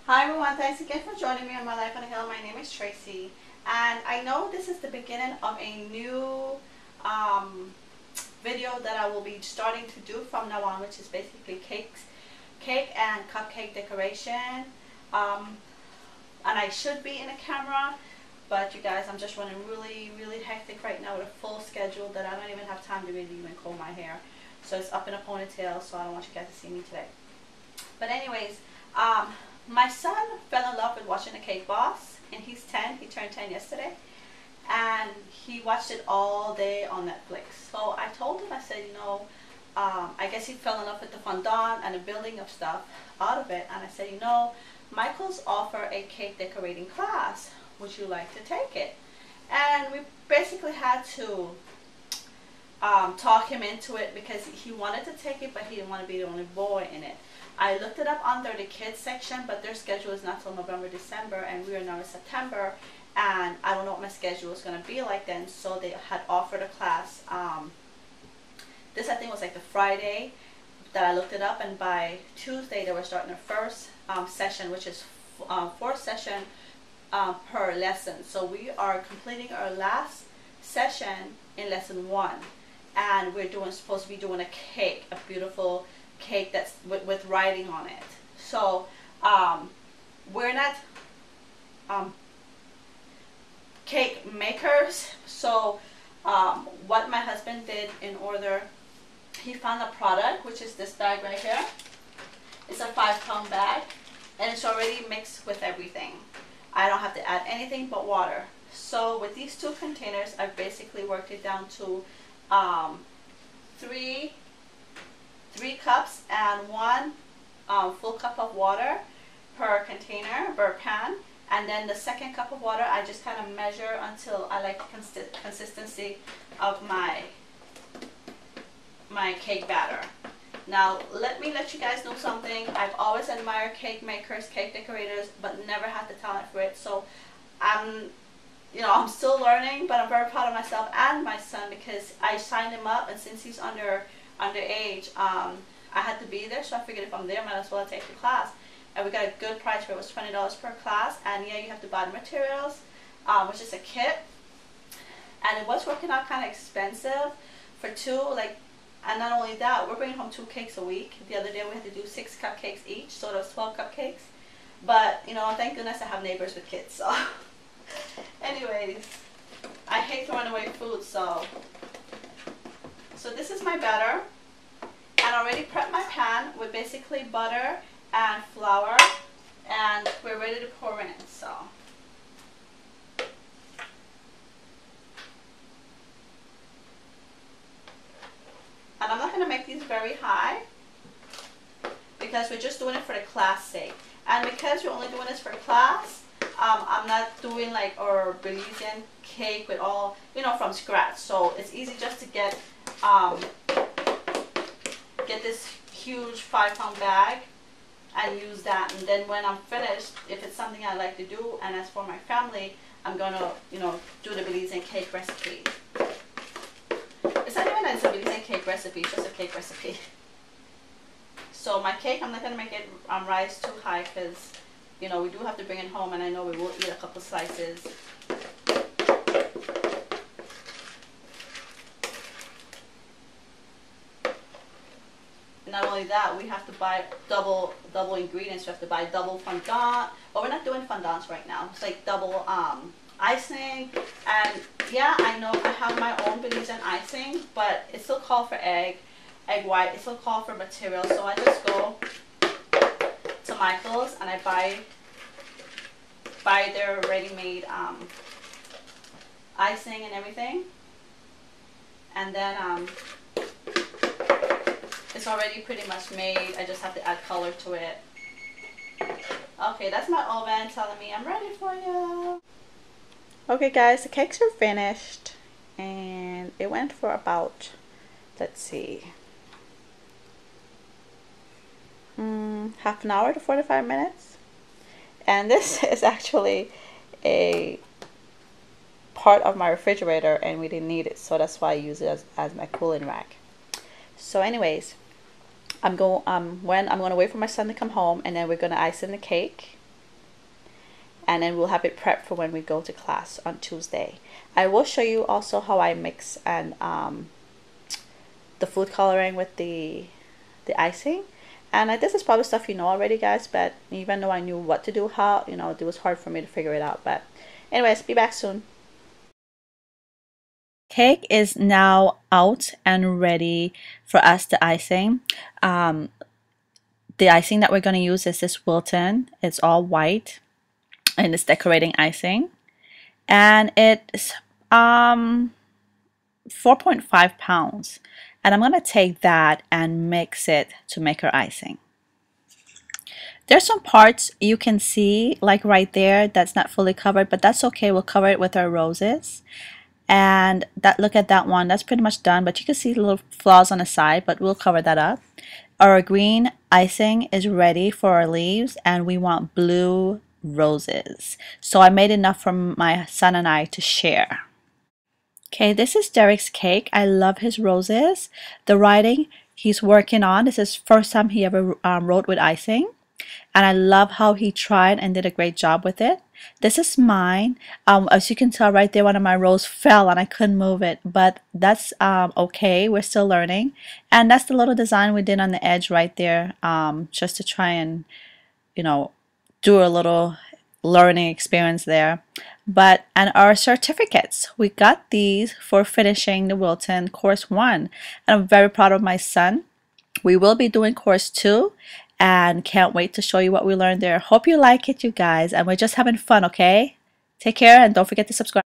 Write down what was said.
Hi everyone, thanks again for joining me on My Life on a Hill. My name is Tracy, and I know this is the beginning of a new video that I will be starting to do from now on, which is basically cake and cupcake decoration. And I should be in a camera, but you guys, I'm just running really hectic right now with a full schedule that I don't even have time to really even comb my hair. So it's up in a ponytail, so I don't want you guys to see me today. But anyways, my son fell in love with watching The Cake Boss, and he's 10. He turned 10 yesterday, and he watched it all day on Netflix. So I told him, I said, I guess he fell in love with the fondant and the building of stuff out of it. And I said, Michael's offer a cake decorating class. Would you like to take it? And we basically had to talk him into it because he wanted to take it, but he didn't want to be the only boy in it. I looked it up under the kids section, but their schedule is not till November, December, and we are now in September, and I don't know what my schedule is going to be like then. So they had offered a class. This I think was like the Friday that I looked it up, and by Tuesday they were starting their first session, which is 4 sessions per lesson. So we are completing our last session in lesson 1, and we're supposed to be doing a cake, a beautiful cake that's with writing on it. So we're not cake makers. So what my husband did in order, he found a product, which is this bag right here. It's a 5-pound bag, and it's already mixed with everything. I don't have to add anything but water. So with these 2 containers, I've basically worked it down to 3 cups and 1 full cup of water per container, per pan. And then the second cup of water, I just kind of measure until I like the consistency of my cake batter. Now, let me let you guys know something. I've always admired cake makers, cake decorators, but never had the talent for it. So I'm still learning, but I'm very proud of myself and my son because I signed him up, and since he's underage, I had to be there. So I figured if I'm there, might as well take the class. And we got a good price for it. It was $20 per class, and yeah, you have to buy the materials, which is a kit, and it was working out kind of expensive for 2. And not only that, we're bringing home 2 cakes a week. The other day we had to do 6 cupcakes each, so it was 12 cupcakes. But thank goodness I have neighbors with kids. So, anyways, I hate throwing away food. So this is my batter, and I already prepped my pan with basically butter and flour, and we're ready to pour in. So. And I'm not going to make these very high because we're just doing it for the class sake. And because we're only doing this for class, I'm not doing like our Belizean cake with all, from scratch. So it's easy just to get this huge 5-pound bag and use that. And then when I'm finished, if it's something I like to do, and as for my family, I'm going to, do the Belizean cake recipe. It's not even that it's a Belizean cake recipe, it's just a cake recipe. So my cake, I'm not going to make it rise too high because, we do have to bring it home, and I know we will eat a couple slices. Not only that, we have to buy double ingredients. We have to buy double fondant. But we're not doing fondants right now. It's like double icing. And yeah, I know I have my own Belizean icing, but it still called for egg white. It still called for material. So I just go to Michael's and I buy their ready-made icing and everything. And then it's already pretty much made. I just have to add color to it. Okay, that's my oven telling me I'm ready for you. Okay guys, the cakes are finished, and it went for about, let's see, half an hour to 45 minutes. And this is actually a part of my refrigerator, and we didn't need it, so that's why I use it as my cooling rack. So anyways, I'm going to wait for my son to come home, and then we're going to ice in the cake. and then we'll have it prepped for when we go to class on Tuesday. I will show you also how I mix and the food coloring with the icing. And this is probably stuff you know already, guys, but even though I knew what to do, how, you know, it was hard for me to figure it out. But anyways, be back soon. Cake is now out and ready for us to icing. The icing that we're going to use is this Wilton. It's all white and it's decorating icing. And it's 4.5 pounds. And I'm going to take that and mix it to make our icing. There's some parts you can see, like right there, that's not fully covered, but that's okay. We'll cover it with our roses. And that, look at that one, that's pretty much done, but you can see little flaws on the side, but we'll cover that up. Our green icing is ready for our leaves, and we want blue roses. So I made enough for my son and I to share. Okay, this is Derek's cake. I love his roses. The writing he's working on, this is first time he ever wrote with icing. And I love how he tried and did a great job with it. This is mine. As you can tell right there, one of my rows fell and I couldn't move it. But that's okay. We're still learning. And that's the little design we did on the edge right there. Just to try and, you know, do a little learning experience there. And our certificates, we got these for finishing the Wilton course 1, and I'm very proud of my son. We will be doing course 2 and can't wait to show you what we learned there. Hope you like it, you guys, and we're just having fun. Okay, take care and don't forget to subscribe.